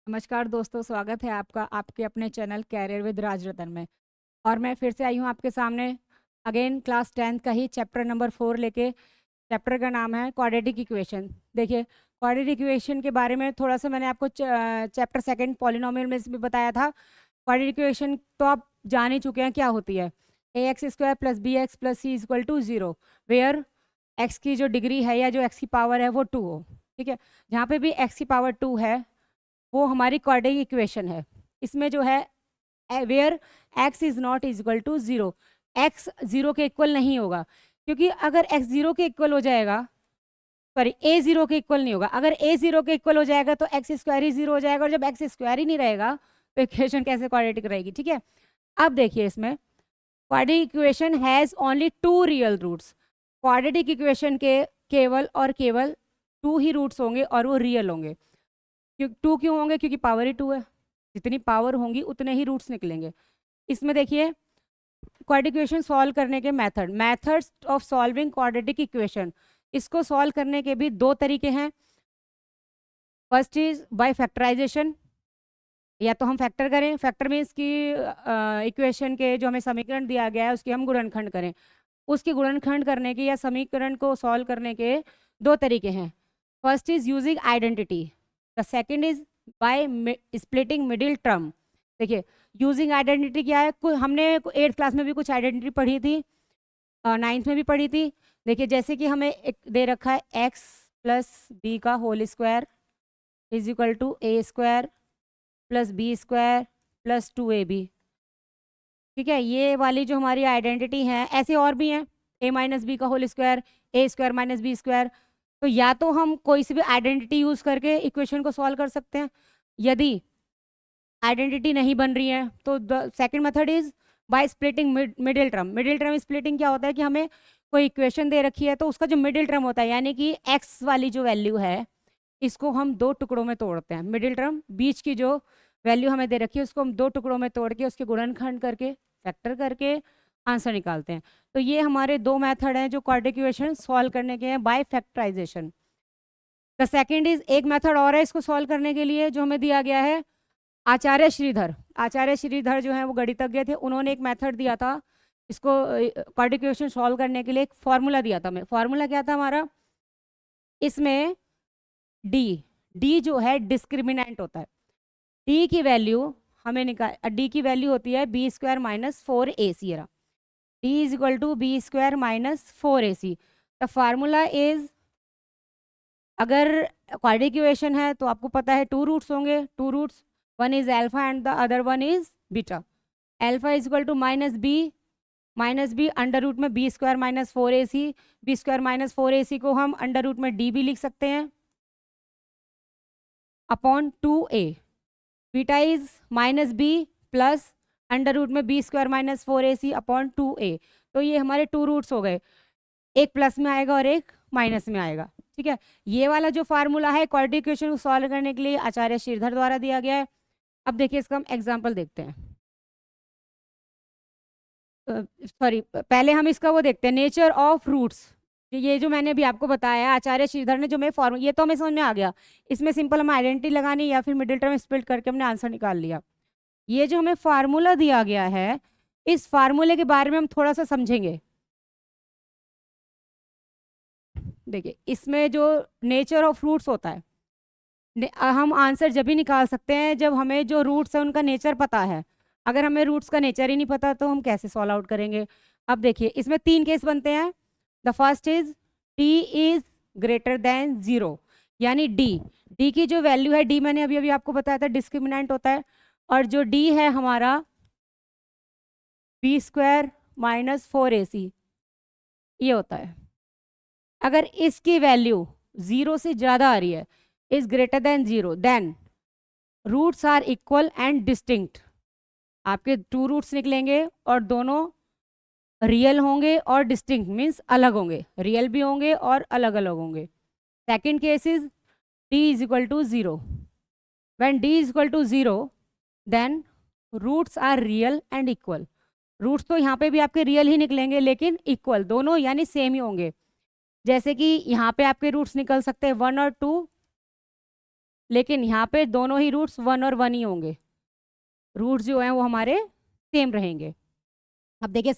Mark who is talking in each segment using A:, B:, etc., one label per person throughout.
A: नमस्कार दोस्तों, स्वागत है आपका आपके अपने चैनल कैरियर विद राजरतन में। और मैं फिर से आई हूँ आपके सामने अगेन क्लास 10th का ही चैप्टर नंबर 4 लेके। चैप्टर का नाम है क्वाड्रेटिक इक्वेशन। देखिए, क्वाड्रेटिक इक्वेशन के बारे में थोड़ा सा मैंने आपको चैप्टर 2 पॉलिनोमियल में भी बताया था। क्वाड्रेटिक इक्वेशन तो आप जान ही चुके हैं क्या होती है। ax² + bx + c = 0 where x की जो डिग्री है या जो x की पावर है वो 2 हो। ठीक है, जहाँ पे भी x की पावर 2 है वो हमारी क्वाड्रेटिक इक्वेशन है। इसमें जो है where x is not equal to 0, x 0 के इक्वल नहीं होगा, क्योंकि अगर x 0 के इक्वल हो जाएगा, सॉरी a 0 के इक्वल नहीं होगा। अगर a 0 के इक्वल हो जाएगा तो x² ही 0 हो जाएगा, और जब x² ही नहीं रहेगा तो इक्वेशन कैसे क्वाड्रेटिक रहेगी। ठीक है, अब देखिए इसमें quadratic equation has only 2 real roots. Quadratic equation के केवल और केवल 2 ही रूट्स होंगे और वो रियल होंगे। 2 क्यों होंगे? क्योंकि पावर ही 2 है। जितनी पावर होंगी उतने ही रूट्स निकलेंगे। इसमें देखिए क्वाड्रेटिक इक्वेशन सॉल्व करने के methods of solving quadratic equation. इसको सॉल्व करने के भी 2 तरीके हैं। फर्स्ट इज बाय फैक्टराइजेशन, या तो हम फैक्टर करें, फैक्टर मीन्स की इक्वेशन के जो हमें समीकरण दिया गया है उसके हम गुणनखंड करें। उसके गुणनखंड करने के या समीकरण को सॉल्व करने के 2 तरीके हैं। First is using identity, the second is by splitting middle term. देखिए, यूजिंग आइडेंटिटी क्या है? हमने 8th क्लास में भी कुछ आइडेंटिटी पढ़ी थी, 9th में भी पढ़ी थी। देखिए, जैसे कि हमें एक दे रखा है x + b का whole square is equal to a² + b² + 2ab। ठीक है, ये वाली जो हमारी आइडेंटिटी है, ऐसे और भी हैं, a - b का होल स्क्वायर, a² - b²। तो या तो हम कोई सी भी आइडेंटिटी यूज करके इक्वेशन को सॉल्व कर सकते हैं। यदि आइडेंटिटी नहीं बन रही है तो the second method is by splitting middle term. Middle term splitting क्या होता है कि हमें कोई इक्वेशन दे रखी है तो उसका जो मिडिल टर्म होता है, यानी कि x वाली जो वैल्यू है, इसको हम 2 टुकड़ों में तोड़ते हैं। मिडिल टर्म, बीच की जो वैल्यू हमें दे रखी है उसको हम 2 टुकड़ों में तोड़ के उसके गुणनखंड करके फैक्टर करके आंसर निकालते हैं। तो ये हमारे 2 मेथड हैं जो क्वाड्रेटिक इक्वेशन सॉल्व करने के हैं by factorisation. The second is, एक मेथड और है इसको सॉल्व करने के लिए जो हमें दिया गया है। आचार्य श्रीधर जो है वो गणितज्ञ थे, उन्होंने एक मेथड दिया था इसको क्वाड्रेटिक इक्वेशन सॉल्व करने के लिए। एक फॉर्मूला दिया था हमें। फॉर्मूला क्या था हमारा? इसमें डी जो है डिस्क्रिमिनेंट होता है। डी की वैल्यू हमें डी की वैल्यू होती है b² - 4ac। d is equal to b² - 4ac। The formula is, अगर क्वाड्रेटिक इक्वेशन है तो आपको पता है 2 रूट्स होंगे। 2 roots, one is alpha and the other one is beta. Alpha is equal to -b under root में b² - 4ac। b² - 4ac को हम अंडर रूट में d भी लिख सकते हैं upon 2a। Beta is -b plus under root में b² - 4ac upon 2a। तो ये हमारे 2 रूट्स हो गए, एक प्लस में आएगा और एक माइनस में आएगा। ठीक है, ये वाला जो फार्मूला है क्वाड्रेटिक इक्वेशन को सॉल्व करने के लिए आचार्य श्रीधर द्वारा दिया गया है। अब देखिए इसका हम एग्जाम्पल देखते हैं। सॉरी, पहले हम इसका वो देखते हैं, नेचर ऑफ रूट्स। ये जो मैंने अभी आपको बताया आचार्य श्रीधर ने, जो मैं फॉर्मूला, ये तो हमें समझ में आ गया। इसमें सिंपल हमें आइडेंटिटी लगानी या फिर मिडिल टर्म स्प्लिट करके हमने आंसर निकाल लिया। ये जो हमें फार्मूला दिया गया है, इस फार्मूले के बारे में हम थोड़ा सा समझेंगे। देखिए, इसमें जो नेचर ऑफ रूट्स होता है, हम आंसर जब भी निकाल सकते हैं जब हमें जो रूट्स है उनका नेचर पता है। अगर हमें रूट्स का नेचर ही नहीं पता तो हम कैसे सॉल्व आउट करेंगे? अब देखिए, इसमें 3 केस बनते हैं। The first is d is greater than 0, यानी d की जो वैल्यू है, d मैंने अभी अभी आपको बताया था डिस्क्रिमिनेंट होता है, और जो d है हमारा b² - 4ac ये होता है। अगर इसकी वैल्यू 0 से ज़्यादा आ रही है, is greater than 0, then roots are equal and distinct. आपके 2 रूट्स निकलेंगे और दोनों रियल होंगे और डिस्टिंक्ट मीन्स अलग होंगे, रियल भी होंगे और अलग अलग होंगे। Second case is d is equal to 0। When d is equal to 0 then roots are real and equal. Roots तो यहाँ पे भी आपके रियल ही निकलेंगे लेकिन इक्वल, दोनों यानी सेम ही होंगे। जैसे कि यहाँ पे आपके रूट्स निकल सकते हैं 1 और 2, लेकिन यहाँ पे दोनों ही रूट्स 1 और 1 ही होंगे, रूट्स जो हैं वो हमारे सेम रहेंगे। अब देखिए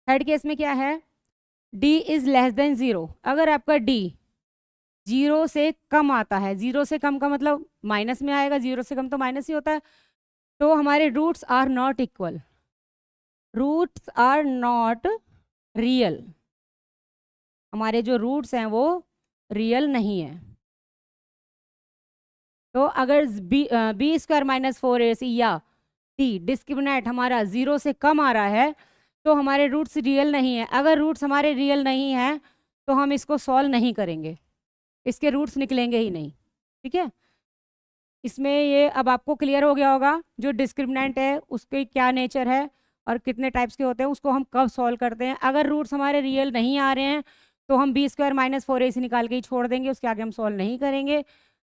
A: थर्ड केस में क्या है, d इज लेस देन 0। अगर आपका d 0 से कम आता है, 0 से कम का मतलब माइनस में आएगा, 0 से कम तो माइनस ही होता है, तो हमारे roots are not equal, roots are not real, हमारे जो रूट्स हैं वो रियल नहीं है। तो अगर बी स्क्वायर माइनस 4ac या टी डिस्क्रिमिनेंट हमारा 0 से कम आ रहा है तो हमारे रूट्स रियल नहीं है। अगर रूट्स हमारे रियल नहीं है तो हम इसको सॉल्व नहीं करेंगे, इसके रूट्स निकलेंगे ही नहीं। ठीक है, इसमें ये अब आपको क्लियर हो गया होगा जो डिस्क्रिमिनेंट है उसके क्या नेचर है और कितने टाइप्स के होते हैं, उसको हम कब सॉल्व करते हैं। अगर रूट्स हमारे रियल नहीं आ रहे हैं तो हम बी स्क्वायर माइनस 4ac निकाल के ही छोड़ देंगे, उसके आगे हम सॉल्व नहीं करेंगे।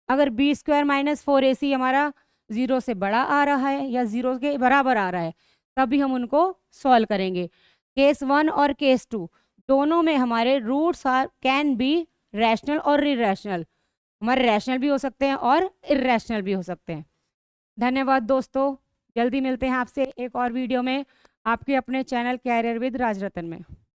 A: अगर बी स्क्वायर माइनस 4ac हमारा 0 से बड़ा आ रहा है या 0 के बराबर आ रहा है तभी हम उनको सॉल्व करेंगे। केस 1 और केस 2 दोनों में हमारे roots are can be rational और इरेशनल, हमारे रैशनल भी हो सकते हैं और इरेशनल भी हो सकते हैं। धन्यवाद दोस्तों, जल्दी मिलते हैं आपसे एक और वीडियो में आपके अपने चैनल कैरियर विद राजरतन में।